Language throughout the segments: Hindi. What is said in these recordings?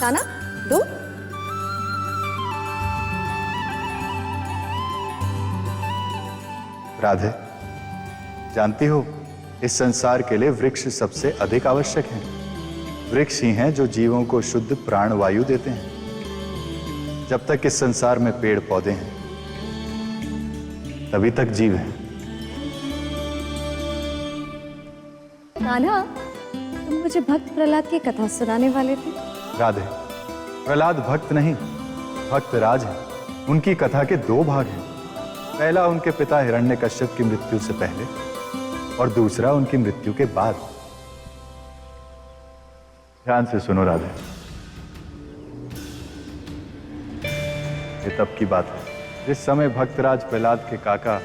ताना दो। राधे, जानती हो इस संसार के लिए वृक्ष सबसे अधिक आवश्यक हैं। वृक्ष ही हैं जो जीवों को शुद्ध प्राण वायु देते हैं। जब तक इस संसार में पेड़ पौधे हैं तभी तक जीव हैं। कान्हा, तुम मुझे भक्त प्रहलाद की कथा सुनाने वाले थे। राधे, प्रहलाद भक्त नहीं, भक्त राज है। उनकी कथा के दो भाग हैं। पहला उनके पिता हिरण्यकश्यप की मृत्यु से पहले और दूसरा उनकी मृत्यु के बाद। ध्यान से सुनो राधे। ये तब की बात है जिस समय भक्तराज प्रहलाद के काका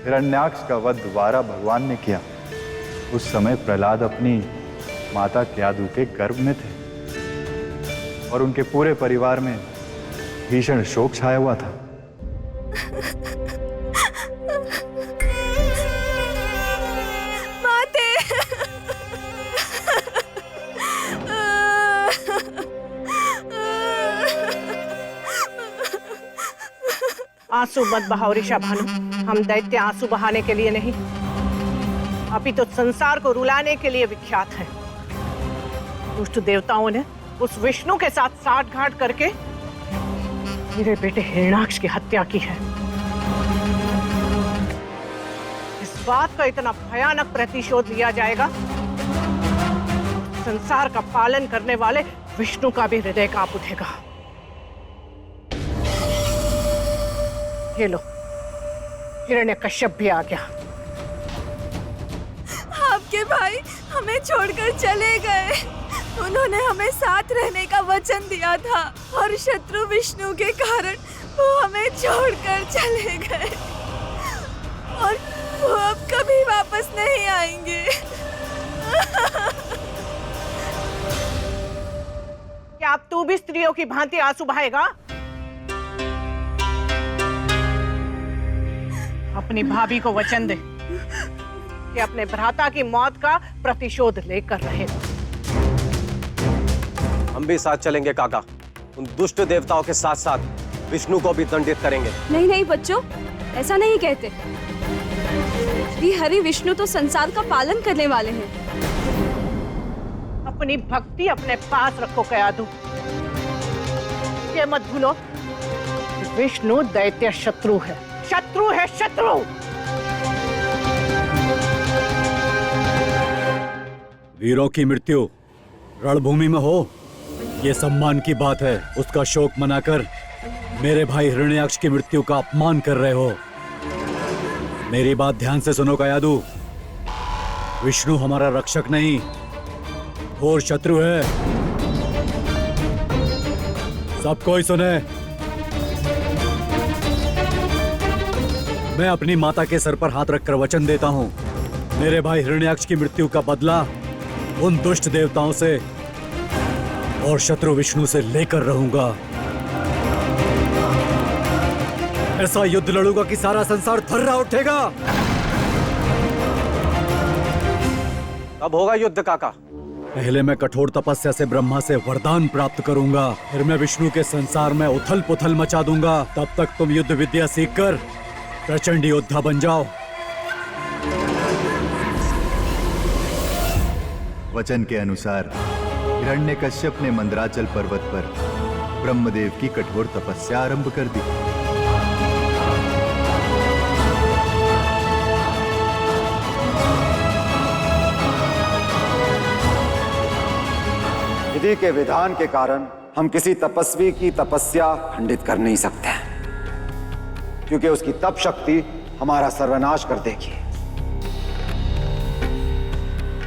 हिरण्याक्ष का वध द्वारा भगवान ने किया। उस समय प्रहलाद अपनी माता क्यादु के गर्भ में थे और उनके पूरे परिवार में भीषण शोक छाया हुआ था। माते। आंसू मत बहाओ ऋषा भानु। हम दैत्य आंसू बहाने के लिए नहीं, अभी तो संसार को रुलाने के लिए विख्यात हैं। दुष्ट देवताओं ने उस विष्णु के साथ साठगांठ करके मेरे बेटे हिरण्याक्ष की हत्या की है। इस बात का इतना भयानक प्रतिशोध लिया जाएगा, संसार का पालन करने वाले विष्णु का भी हृदय कांप उठेगा। ये लो, हिरण्यकश्यप भी आ गया। आपके भाई हमें छोड़कर चले गए। उन्होंने हमें साथ रहने का वचन दिया था और शत्रु विष्णु के कारण वो हमें छोड़कर चले गए और वो अब कभी वापस नहीं आएंगे। क्या अब तू भी स्त्रियों की भांति आंसू बहाएगा? अपनी भाभी को वचन दे कि अपने भ्राता की मौत का प्रतिशोध लेकर रहेगा। हम भी साथ चलेंगे काका। उन दुष्ट देवताओं के साथ साथ विष्णु को भी दंडित करेंगे। नहीं नहीं बच्चों, ऐसा नहीं कहते। श्री हरि विष्णु तो संसार का पालन करने वाले हैं। अपनी भक्ति अपने पास रखो कयादु। ये मत भूलो, विष्णु दैत्य शत्रु है, शत्रु है शत्रु। वीरों की मृत्यु रणभूमि में हो, ये सम्मान की बात है। उसका शोक मनाकर मेरे भाई हिरण्याक्ष की मृत्यु का अपमान कर रहे हो। मेरी बात ध्यान से सुनो कयादु। विष्णु हमारा रक्षक नहीं, घोर शत्रु है। सब कोई सुने। मैं अपनी माता के सर पर हाथ रखकर वचन देता हूँ, मेरे भाई हिरण्याक्ष की मृत्यु का बदला उन दुष्ट देवताओं से और शत्रु विष्णु से लेकर रहूंगा। ऐसा युद्ध लड़ूंगा कि सारा संसार थर्रा उठेगा। कब होगा युद्ध काका? पहले मैं कठोर तपस्या से ब्रह्मा से वरदान प्राप्त करूंगा, फिर मैं विष्णु के संसार में उथल पुथल मचा दूंगा। तब तक तुम युद्ध विद्या सीखकर प्रचंड योद्धा बन जाओ। वचन के अनुसार हिरण्यकश्यप ने मंदराचल पर्वत पर ब्रह्मदेव की कठोर तपस्या आरंभ कर दी। विधि के विधान के कारण हम किसी तपस्वी की तपस्या खंडित कर नहीं सकते, क्योंकि उसकी तप शक्ति हमारा सर्वनाश कर देगी।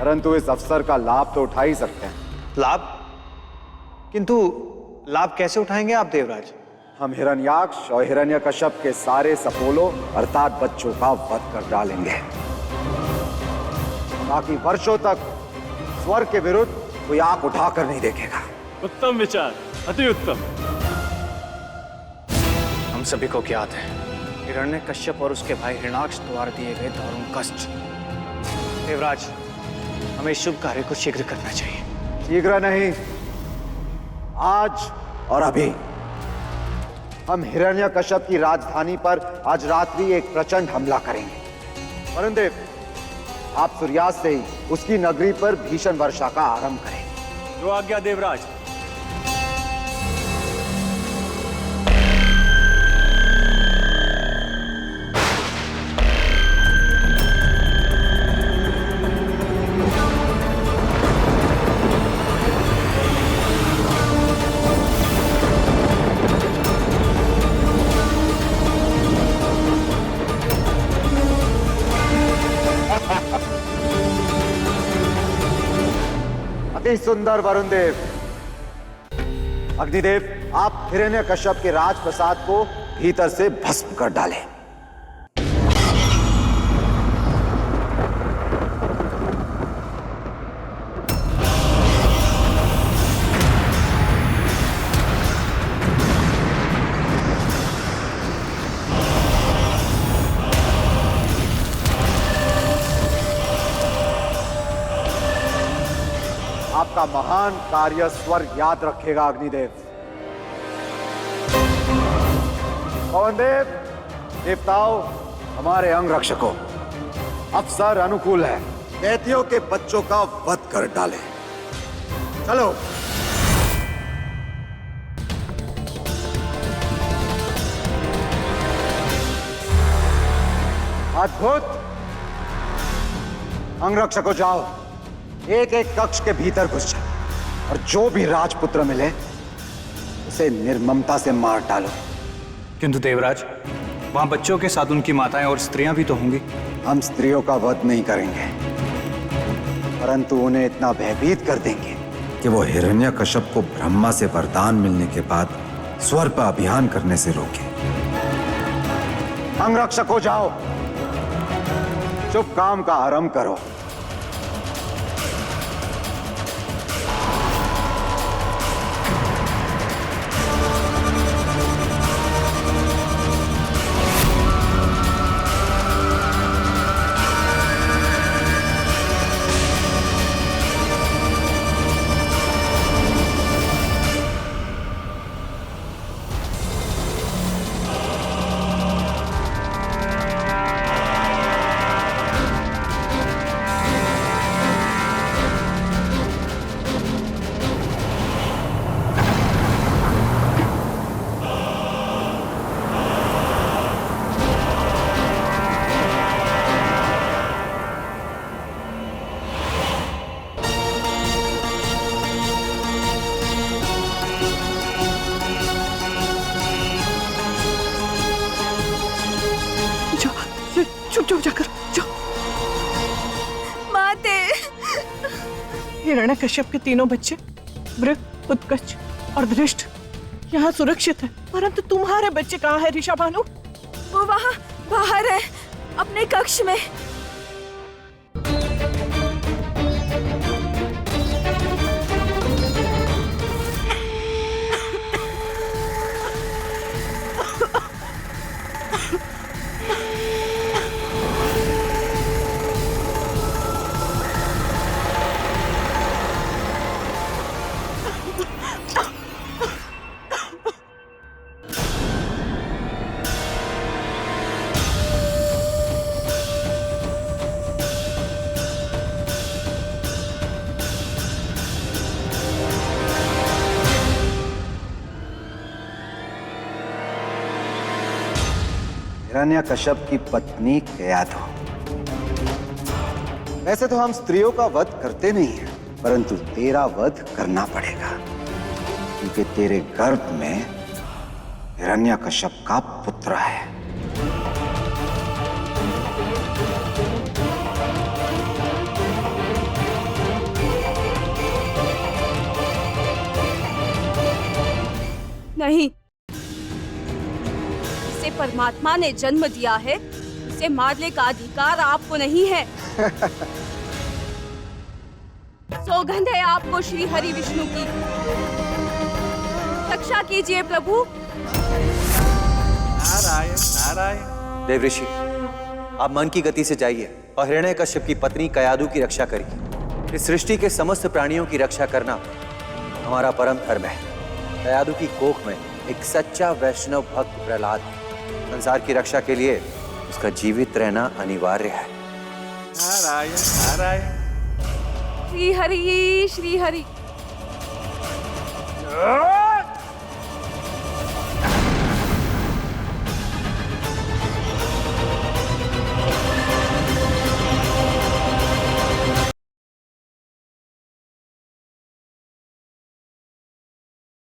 परंतु इस अवसर का लाभ तो उठा ही सकते हैं। लाभ? किंतु लाभ कैसे उठाएंगे आप देवराज? हम हिरण्याक्ष और हिरण्यकश्यप के सारे सपोलों अर्थात बच्चों का वध कर डालेंगे, ताकि वर्षों तक स्वर्ग के विरुद्ध कोई आंख उठाकर नहीं देखेगा। उत्तम विचार, अति उत्तम। हम सभी को ज्ञात है हिरण्यकश्यप और उसके भाई हिरण्याक्ष द्वारा दिए गए दारुण कष्ट। देवराज, हमें इस शुभ कार्य को शीघ्र करना चाहिए। शीघ्र नहीं, आज और अभी हम हिरण्यकश्यप की राजधानी पर आज रात्रि एक प्रचंड हमला करेंगे। वरुण देव, आप सूर्यास्त से ही उसकी नगरी पर भीषण वर्षा का आरंभ करें। जो आज्ञा देवराज। अति सुंदर वरुण देव। अग्निदेव, आप हिरण्यकश्यप के राजप्रसाद को भीतर से भस्म कर डालें। आपका महान कार्य स्वर्ग याद रखेगा अग्निदेव। पवनदेव, देवताओं, हमारे अंग रक्षकों, अवसर अनुकूल है। दैत्यों के बच्चों का वध कर डाले। चलो। अद्भुत। अंग रक्षकों, जाओ, एक एक कक्ष के भीतर घुस जाओ और जो भी राजपुत्र मिले उसे निर्ममता से मार डालो। किंतु देवराज, वहां बच्चों के साथ उनकी माताएं और स्त्रियां भी तो होंगी। हम स्त्रियों का वध नहीं करेंगे, परंतु उन्हें इतना भयभीत कर देंगे कि वो हिरण्यकश्यप को ब्रह्मा से वरदान मिलने के बाद स्वर्ग पर अभियान करने से रोके। अंगरक्षकों, जाओ, शुभ काम का आरंभ करो। जाकर जाओ। माते, हिरण्यकश्यप के तीनों बच्चे वृक, उत्कच और धृष्ट यहाँ सुरक्षित है, परंतु तुम्हारे बच्चे कहाँ है ऋषभानु? वो वहाँ बाहर है, अपने कक्ष में। हिरण्यकश्यप की पत्नी केयाधु। वैसे तो हम स्त्रियों का वध करते नहीं हैं, परंतु तेरा वध करना पड़ेगा, क्योंकि तेरे गर्भ में हिरण्यकश्यप का पुत्र है। नहीं, इसे परमात्मा ने जन्म दिया है, इसे मारने का अधिकार आपको नहीं है। सौगंध है आपको श्री हरि विष्णु की। रक्षा कीजिए प्रभु। नारायण नारायण। देवऋषि, आप मन की गति से जाइए और हिरण्यकश्यप की पत्नी कयादु की रक्षा करिए। इस सृष्टि के समस्त प्राणियों की रक्षा करना हमारा परम धर्म है। कयादु की कोख में एक सच्चा वैष्णव भक्त प्रहलाद है। संसार की रक्षा के लिए उसका जीवित रहना अनिवार्य है। नारायण नारायण। श्री हरि श्री हरि।